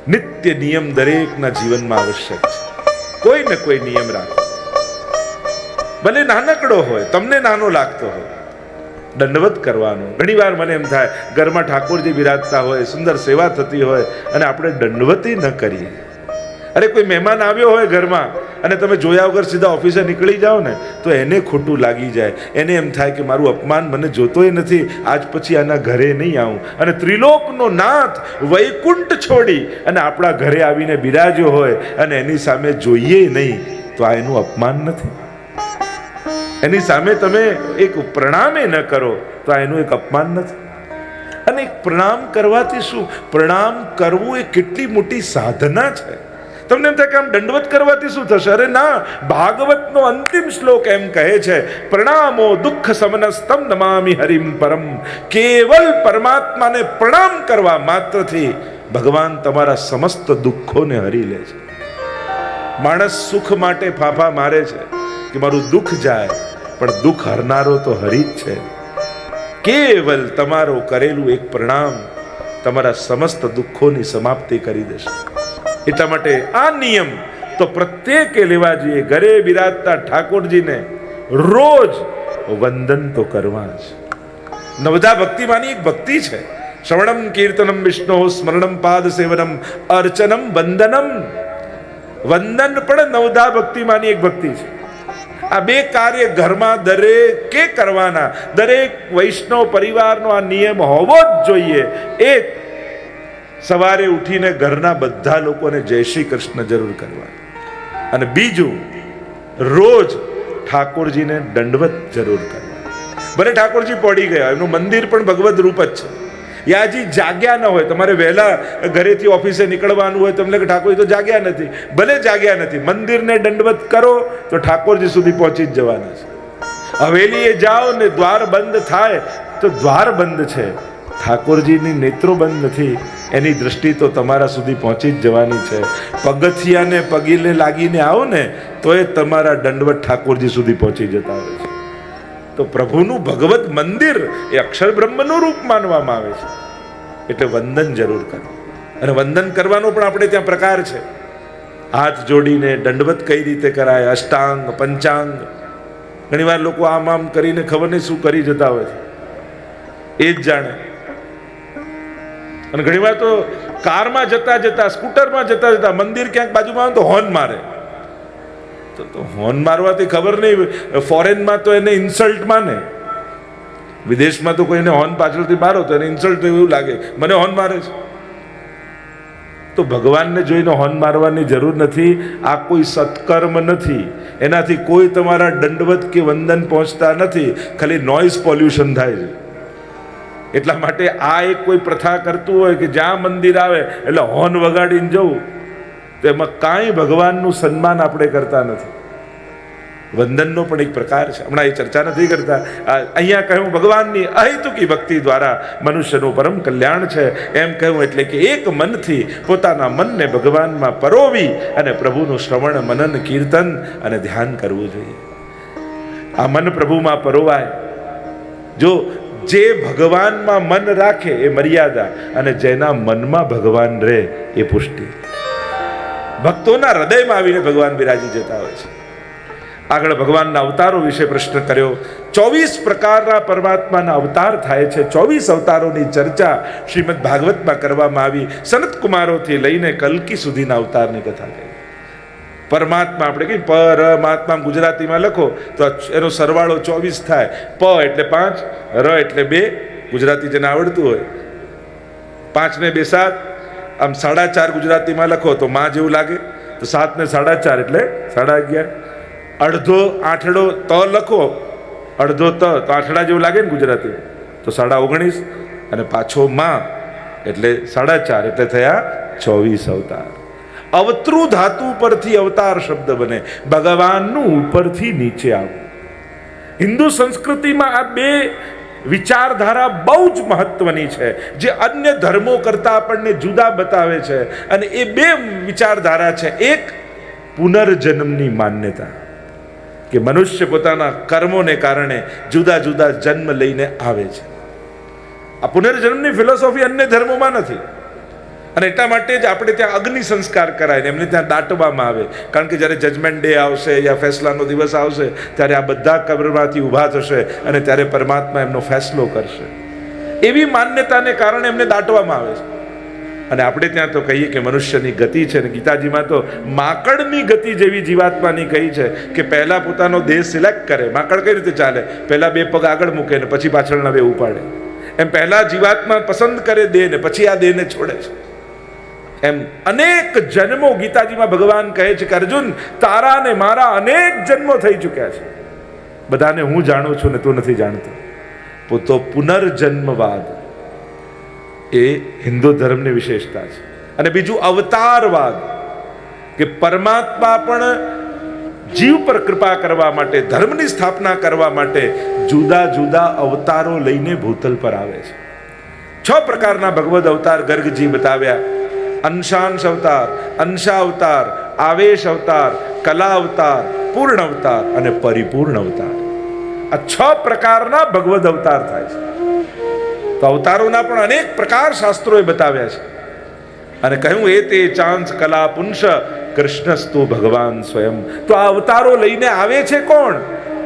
નિત્ય નિયમ દરેકના જીવનમાં આવશ્યક છે. કોઈ ને કોઈ નિયમ રાખો, ભલે નાનકડો હોય, તમને નાનો લાગતો હોય. દંડવત કરવાનો. ઘણી વાર મને એમ થાય, ઘરમાં ઠાકોરજી બિરાજતા હોય, સુંદર સેવા થતી હોય અને આપણે દંડવતી ન કરીએ. અરે કોઈ મહેમાન આવ્યો હોય ઘરમાં અને તમે જોયા વગર સીધા ઓફિસે નીકળી જાઓ ને, તો એને ખોટું લાગી જાય. એને એમ થાય કે મારું અપમાન મને જોતોય નથી, આજ પછી આના ઘરે નહીં આવું. અને ત્રિલોકનો નાથ વૈકુંઠ છોડી અને આપણા ઘરે આવીને બિરાજ્યો હોય અને એની સામે જોઈએ નહીં, તો આ એનું અપમાન નથી? એની સામે તમે એક પ્રણામે ન કરો તો આ એનું એક અપમાન નથી? અને એક પ્રણામ કરવાથી શું? પ્રણામ કરવું એ કેટલી મોટી સાધના છે. તમને એમ થાય કે આમ દંડવત કરવાથી શું થશે? અરે ના, ભાગવતનો અંતિમ શ્લોક એમ કહે છે, પ્રણામો દુઃખ સમનસ્તમ નમામિ હરિમ પરમ. કેવલ પરમાત્માને પ્રણામ કરવા માત્રથી ભગવાન તમારા સમસ્ત દુઃખોને હરી લે છે. માણસ સુખ માટે ફાફા મારે છે કે મારું દુઃખ જાય, પણ દુઃખ હરનારો તો હરી જ છે. કેવલ તમારો કરેલું એક પ્રણામ તમારા સમસ્ત દુઃખોની સમાપ્તિ કરી દેશે. એટલા માટે આ નિયમ તો પ્રત્યેકે લેવા જોઈએ. ઘરે બિરાજતા ઠાકોરજીને રોજ વંદન તો કરવા જ. નવધા ભક્તિમાંની એક ભક્તિ છે, શ્રવણમ કીર્તનમ વિષ્ણુ સ્મરણમ પાદ સેવનમ અર્ચનમ વંદનમ. વંદન પણ નવધા ભક્તિમાંની એક ભક્તિ છે. આ બે કાર્ય ઘરમાં દરેકે કરવાના. દરેક વૈષ્ણવ પરિવારનો આ નિયમ હોવો જ જોઈએ. એક, સવારે ઉઠીને ઘરના બધા લોકોને જય શ્રી કૃષ્ણ જરૂર કરવા. અને બીજું, રોજ ઠાકોરજીને દંડવત જરૂર કરવા. ભલે ઠાકોરજી પડી ગયા, એમનું મંદિર પણ ભગવદ રૂપ જ છે. યાજી જાગ્યા ન હોય, તમારે વહેલા ઘરેથી ઓફિસે નીકળવાનું હોય, તમને કે ઠાકોરજી તો જાગ્યા નથી, ભલે જાગ્યા નથી, મંદિરને દંડવત કરો તો ઠાકોરજી સુધી પહોંચી જ જવાના છે. હવેલીએ જાઓ ને દ્વાર બંધ થાય તો દ્વાર બંધ છે, ઠાકોરજીની નેત્રો બંધ નથી, એની દ્રષ્ટિ તો તમારા સુધી પહોંચી જ જવાની છે. પગથિયાને પગીને લાગીને આવો ને તો એ તમારા દંડવત ઠાકોરજી સુધી પહોંચી જતા હોય છે. તો પ્રભુનું ભગવત મંદિર એ અક્ષર બ્રહ્મનું રૂપ માનવામાં આવે છે. એટલે વંદન જરૂર કરો. અને વંદન કરવાનો પણ આપણે ત્યાં પ્રકાર છે. હાથ જોડીને દંડવત કઈ રીતે કરાય, અષ્ટાંગ પંચાંગ. ઘણી વાર લોકો આમ આમ કરીને ખબર નહીં શું કરી જતા હોય છે, એ જ જાણે. અને ઘણી વાર તો કારમાં જતા જતા, સ્કૂટરમાં જતા જતા મંદિર ક્યાંક બાજુમાં આવે તો હોર્ન મારે. તો હોર્ન મારવાથી ખબર નહીં, ફોરેનમાં તો એને ઇન્સલ્ટ માને, વિદેશમાં તો કોઈને હોર્ન પાછળથી મારો તો એને ઇન્સલ્ટ એવું લાગે, મને હોર્ન મારે છે. તો ભગવાનને જોઈને હોર્ન મારવાની જરૂર નથી. આ કોઈ સત્કર્મ નથી, એનાથી કોઈ તમારા દંડવત કે વંદન પહોંચતા નથી, ખાલી નોઇઝ પોલ્યુશન થાય છે. એટલા માટે આ એક કોઈ પ્રથા કરતું હોય કે જ્યાં મંદિર આવે એટલે હોર્ન વગાડીને જવું, તો એમાં કાંઈ ભગવાનનું સન્માન આપણે કરતા નથી. વંદનનો પણ એક પ્રકાર છે, હમણાં એ ચર્ચા નથી કરતા. અહીંયા કહ્યું ભગવાનની અહેતુકી ભક્તિ દ્વારા મનુષ્યનું પરમ કલ્યાણ છે એમ કહ્યું. એટલે કે એક મનથી પોતાના મનને ભગવાનમાં પરોવી અને પ્રભુનું શ્રવણ મનન કીર્તન અને ધ્યાન કરવું જોઈએ. આ મન પ્રભુમાં પરોવાય. જો જે ભગવાનમાં મન રાખે એ મર્યાદા, અને જેના મનમાં ભગવાન રહે એ પુષ્ટિ. ભક્તોના હૃદયમાં આવીને ભગવાન બિરાજી જતા હોય છે. આગળ ભગવાનના અવતારો વિશે પ્રશ્ન કર્યો. 24 પ્રકારના પરમાત્માના અવતાર થાય છે. 24 અવતારોની ચર્ચા શ્રીમદ ભાગવતમાં કરવામાં આવી. સનત કુમારોથી લઈને કલ્કી સુધીના અવતારની કથા કહી. પરમાત્મા આપણે કહીએ પરમાત્મા ગુજરાતીમાં લખો તો એનો સરવાળો 24 થાય. પ એટલે 5, ર એટલે 2, ગુજરાતી જેને આવડતું હોય, 5 ને 2 7, આમ 4.5 ગુજરાતીમાં લખો તો માં જેવું લાગે, તો 7 ને 4.5 એટલે 11.5. અડધો આઠડો ત લખો, અડધો ત તો આઠડા જેવું લાગે ને ગુજરાતી, તો 19.5, અને પાછો માં એટલે 4.5 એટલે થયા 24 અવતાર. અવતૃ ધાતુ પરથી અવતાર શબ્દ બને, ભગવાનનું ઉપરથી નીચે આવવું. હિન્દુ સંસ્કૃતિમાં આ બે વિચારધારા બહુ જ મહત્વની છે, જે અન્ય ધર્મો કરતા આપણને જુદા બતાવે છે. અને એ બે વિચારધારા છે. એક, પુનર્જન્મની માન્યતા કે મનુષ્ય પોતાના કર્મોને કારણે જુદા જુદા જન્મ લઈને આવે છે. આ પુનર્જન્મની ફિલોસોફી અન્ય ધર્મોમાં નથી. અને એટલા માટે જ આપણે ત્યાં અગ્નિ સંસ્કાર કરાય ને એમને ત્યાં દાટવામાં આવે, કારણ કે જ્યારે જજમેન્ટ ડે આવશે યા ફેસલાનો દિવસ આવશે ત્યારે આ બધા કબ્રમાંથી ઊભા થશે અને ત્યારે પરમાત્મા એમનો ફેસલો કરશે. એવી માન્યતાને કારણે એમને દાટવામાં આવે છે. અને આપણે ત્યાં તો કહીએ કે મનુષ્યની ગતિ છે ને ગીતાજીમાં તો માકડની ગતિ જેવી જીવાત્માની કહી છે કે પહેલા પોતાનો દેહ સિલેક્ટ કરે. માકડ કઈ રીતે ચાલે? પહેલા 2 પગ આગળ મૂકે ને પછી પાછળના 2 ઉપાડે. એમ પહેલા જીવાત્મા પસંદ કરે દેહ ને પછી આ દેહને છોડે છે. એમ અનેક જન્મો ગીતાજીમાં ભગવાન કહે છે કે અર્જુન, તારા ને મારા અનેક જન્મો થઈ ચૂક્યા છે. બધાને હું જાણું છું ને તું નથી જાણતો. તો પુનર્જન્મવાદ એ હિન્દુ ધર્મની વિશેષતા છે. અને બીજું અવતારવાદ, કે પરમાત્મા પણ જીવ પર કૃપા કરવા માટે, ધર્મની સ્થાપના કરવા માટે જુદા જુદા અવતારો લઈને ભૂતલ પર આવે છે. 6 પ્રકારના ભગવદ અવતાર ગર્ગજી બતાવ્યા: અંશાંશ અવતાર, અંશાવતાર, આવેશ અવતાર, કલા અવતાર, પૂર્ણ અવતાર અને પરિપૂર્ણ અવતાર. આ 6 પ્રકારના ભગવદ અવતાર થાય છે. તો અવતારોના પણ અનેક પ્રકાર શાસ્ત્રોએ બતાવ્યા છે. અને કહ્યું એ તે ચાંસ કલા પુંસ કૃષ્ણસ્તુ ભગવાન સ્વયં. તો આ અવતારો લઈને આવે છે કોણ?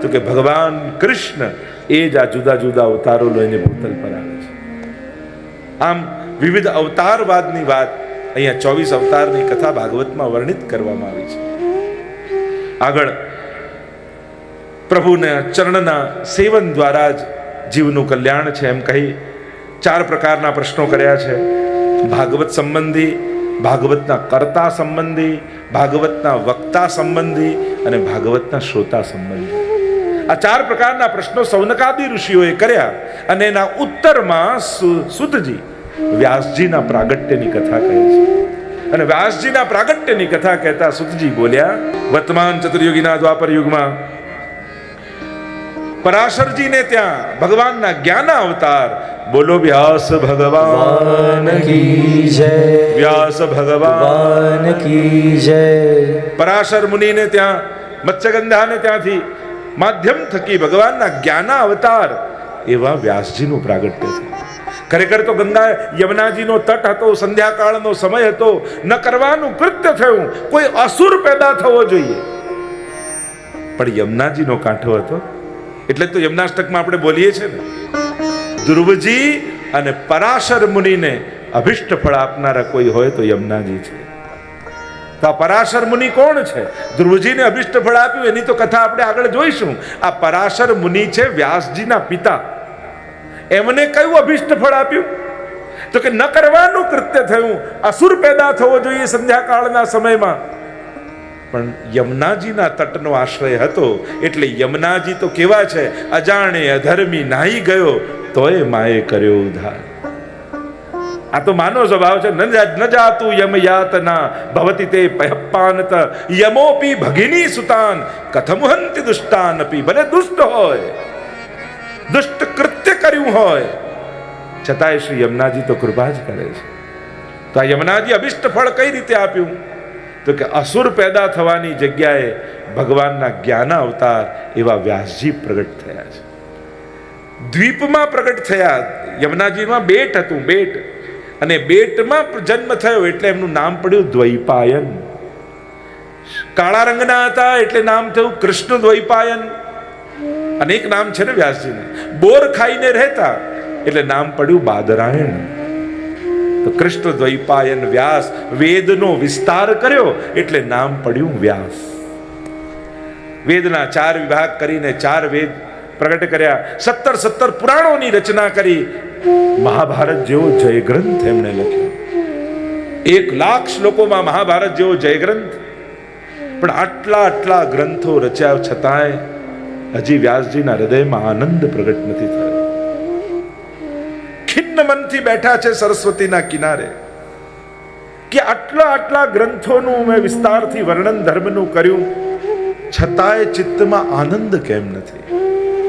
તો કે ભગવાન કૃષ્ણ એ જ આ જુદા જુદા અવતારો લઈને ભૂતલ પર આવે છે. આમ વિવિધ અવતારવાદની વાત અહીંયા 24 અવતારની કથા ભાગવતમાં વર્ણિત કરવામાં આવી છે. આગળ પ્રભુના ચરણના સેવન દ્વારા જ જીવનું કલ્યાણ છે એમ કહી 4 પ્રકારના પ્રશ્નો કર્યા છે: ભાગવત સંબંધી, ભાગવતના કર્તા સંબંધી, ભાગવતના વક્તા સંબંધી અને ભાગવતના શ્રોતા સંબંધી. આ 4 પ્રકારના પ્રશ્નો સૌનકાદી ઋષિઓએ કર્યા અને એના ઉત્તરમાં સુતજી વ્યાસજીના પ્રાગટ્યની કથા કહે છે. અને વ્યાસજીના પ્રાગટ્યની કથા કહેતા સુતજી બોલ્યા: વર્તમાન ચતુર્યુગીના દ્વાપર યુગમાં પરાશરજીને ત્યાં ભગવાનના જ્ઞાન અવતાર, બોલો વ્યાસ ભગવાન કી જય, વ્યાસ ભગવાન કી જય. પરાશર મુનિને ત્યાં, મત્સ્યગંધાને ત્યાંથી માધ્યમ થકી ભગવાનના જ્ઞાન અવતાર એવા વ્યાસજીનું પ્રાગટ્ય છે. ખરેખર તો ગંગા યમુનાજીનો તટ હતો, સંધ્યાકાળનો સમય હતો, ન કરવાનું કૃત્ય થયું, કોઈ અસુર પેદા થવો જોઈએ, પણ યમુનાજીનો કાંઠો હતો. એટલે તો યમનાષ્ટકમાં આપણે બોલીએ છીએ ને, ધ્રુવજી અને પરાશર મુનિને અભિષ્ટ ફળ આપનારા કોઈ હોય તો યમુનાજી છે. તો આ પરાશર મુનિ કોણ છે? ધ્રુવજીને અભિષ્ટ ફળ આપ્યું એની તો કથા આપણે આગળ જોઈશું. આ પરાશર મુનિ છે વ્યાસજીના પિતા. એમને કયું અભિષ્ટ ફળ આપ્યું? તો કે ન કરવાનું કૃત્ય થયું, અસુર પેદા થવો જોઈએ સંધ્યાકાળના સમયમાં, પણ યમુનાજીના તટનો આશ્રય હતો. એટલે યમુનાજી તો કેવા છે? અજાણે અધર્મી નાહી ગયો તોય માએ કર્યો ઉદ્ધાર. આ તો માનો સ્વભાવ છે. ન જાતું યમ યાતના ભવતી તે પયપ્પાનત યમોપી ભગિની સુતાન કથમહંતિ દુષ્ટાનપી. ભલે દુષ્ટ હોય, દુષ્ટ કૃત્ય કર્યું હોય, છતાંય શ્રી યમુનાજી તો કૃપા જ કરે છે. તો આ યમુનાજી અભિષ્ટ ફળ કઈ રીતે આપ્યું? તો કે અસુર પેદા થવાની જગ્યાએ ભગવાનના જ્ઞાન અવતાર એવા વ્યાસજી પ્રગટ થયા છે. દ્વીપમાં પ્રગટ થયા. યમુનાજીમાં બેટ હતું, બેટ, અને બેટમાં જન્મ થયો એટલે એમનું નામ પડ્યું દ્વૈપાયન. કાળા રંગના હતા એટલે નામ થયું કૃષ્ણ દ્વૈપાયન. અનેક નામ છે ને વ્યાસજીને. બોર ખાઈને રહેતા એટલે નામ પડ્યું બાદરાયણ. તો કૃષ્ણ દ્વૈપાયન વ્યાસ. વેદનો વિસ્તાર કર્યો એટલે નામ પડ્યું વ્યાસ. વેદના 4 વિભાગ કરીને 4 વેદ પ્રગટ કર્યા. 17 પુરાણોની રચના કરી. મહાભારત જેવો જયગ્રંથ એમણે લખ્યો. 1,00,000 શ્લોકોમાં મહાભારત જેવો જયગ્રંથ. પણ આટલા ગ્રંથો રચ્યા છતાંય હજી વ્યાસજીના હૃદયમાં આનંદ પ્રગટ નથી થયો. ખિન્ન મનથી બેઠા છે સરસ્વતીના કિનારે કે આટલા ગ્રંથોનું મેં વિસ્તારથી વર્ણન ધર્મનું કર્યું, છતાંય ચિત્તમાં આનંદ કેમ નથી?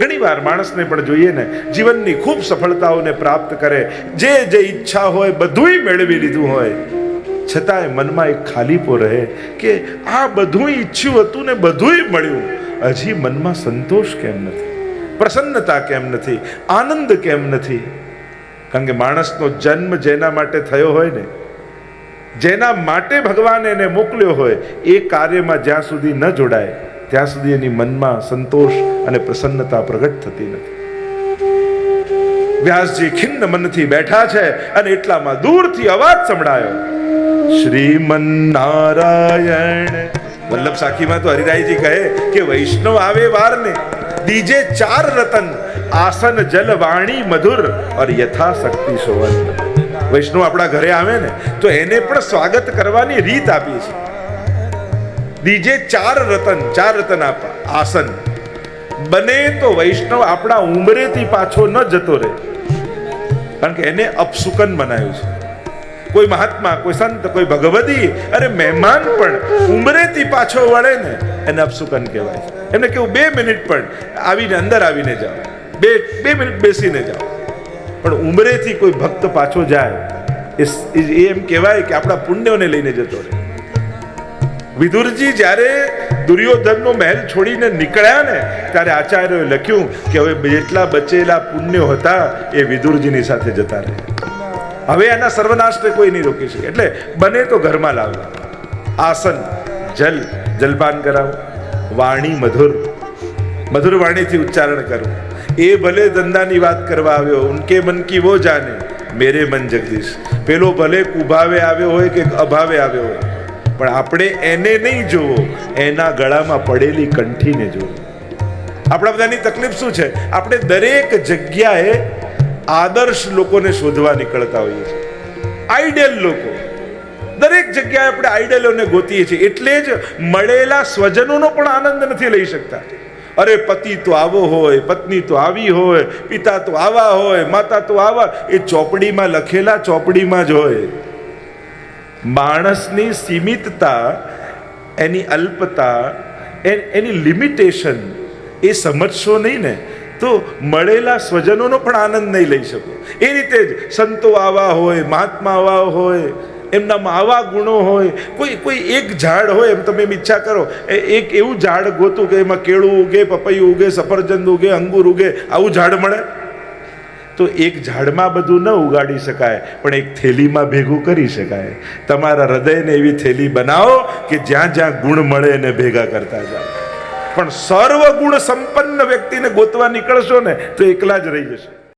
ઘણી વાર માણસને પણ જોઈએ ને, જીવનની ખૂબ સફળતાઓને પ્રાપ્ત કરે, જે ઈચ્છા હોય બધુંય મેળવી લીધું હોય, છતાંય મનમાં એક ખાલીપો રહે કે આ બધું ઈચ્છ્યું હતું ને બધુંય મળ્યું, હજી મનમાં સંતોષ કેમ નથી? પ્રસન્નતા કેમ નથી? આનંદ કેમ નથી? કારણ કે માણસનો જન્મ જેના માટે થયો હોય ને જેના માટે ભગવાન એને મોકલ્યો હોય એ કાર્યમાં જ્યાં સુધી ન જોડાય ત્યાં સુધી એની મનમાં સંતોષ અને પ્રસન્નતા પ્રગટ થતી નથી. વ્યાસજી ખિન્ન મનથી બેઠા છે અને એટલામાં દૂરથી અવાજ સંભળાયો, શ્રીમન્નારાયણ. વલ્લભ સાખીમાં તો હરિરાયજી કહે કે વૈષ્ણવ આવે વારને દીજે 4 રતન, આસન જલ વાણી મધુર ઓર યથાશક્તિ સોવન. વૈષ્ણવ આપણા ઘરે આવે ને તો એને પણ સ્વાગત કરવાની રીત આપી છે. દીજે 4 રતન, 4 રતન આપા. આસન બને તો વૈષ્ણવ આપણા ઉંમરેથી પાછો ન જતો રહે, કારણ કે એને અપસુકન બનાવ્યું છે. કોઈ મહાત્મા, કોઈ સંત, કોઈ ભગવદી અરે મહેમાન પણ ઉંમરેથી પાછો વળે ને એને અપસુકન કહેવાય છે. એમને કેવું 2 મિનિટ પણ આવીને અંદર આવીને જાઓ, 2 મિનિટ બેસીને જાઓ. પણ ઉંમરેથી કોઈ ભક્ત પાછો જાય એ એમ કહેવાય કે આપણા પુણ્યોને લઈને જતો રહે. વિદુરજી જ્યારે દુર્યોધનનો મહેલ છોડીને નીકળ્યા ને ત્યારે આચાર્યોએ લખ્યું કે હવે જેટલા બચેલા પુણ્યો હતા એ વિદુરજીની સાથે જતા રહ્યા. હવે એના સર્વનાશને કોઈ નહીં રોકી શકે. એટલે બને તો ઘરમાં લાવવા. આસન, જલપાન કરાવો. વાણી મધુર, મધુર વાણીથી ઉચ્ચારણ કરવું. એ ભલે ધંધાની વાત કરવા આવ્યો, ઉનકે મન કી વો જાને, મેરે મન જગદીશ. પેલો ભલે કુભાવે આવ્યો હોય કે અભાવે આવ્યો હોય, પણ આપણે એને નહીં જોવો, એના ગળામાં પડેલી કંઠીને જોવો. આપણા બધાની તકલીફ શું છે? આપણે દરેક જગ્યાએ આદર્શ લોકોને શોધવા નીકળતા હોઈએ છીએ. આઈડિયલ લોકો, દરેક જગ્યાએ આપણે આઈડિયલોને ગોતીએ છીએ. એટલે જ મળેલા સ્વજનોનો પણ આનંદ નથી લઈ શકતા. અરે પતિ તો આવો હોય, પત્ની તો આવી હોય, પિતા તો આવા હોય, માતા તો આવા. એ ચોપડીમાં લખેલા ચોપડીમાં જ હોય. માણસની સીમિતતા, એની અલ્પતા, એની લિમિટેશન એ સમજશો નહીં ને તો મળેલા સ્વજનોનો પણ આનંદ નહીં લઈ શકો. એ રીતે જ સંતો આવા હોય, મહાત્મા આવા હોય, એમનામાં આવા ગુણો હોય. કોઈ એક ઝાડ હોય, એમ તમે એમ ઈચ્છા કરો એક એવું ઝાડ ગોતું કે એમાં કેળું ઉગે, પપૈયું ઉગે, સફરજન ઉગે, અંગુર ઉગે, આવું ઝાડ મળે? તો એક ઝાડમાં બધું ન ઉગાડી શકાય, પણ એક થેલીમાં ભેગું કરી શકાય. તમારા હૃદયને એવી થેલી બનાવો કે જ્યાં જ્યાં ગુણ મળે એને ભેગા કરતા જાઓ. પણ સર્વ ગુણ સંપન્ન વ્યક્તિને ગોતવા નીકળશો ને તો એકલા જ રહી જશે.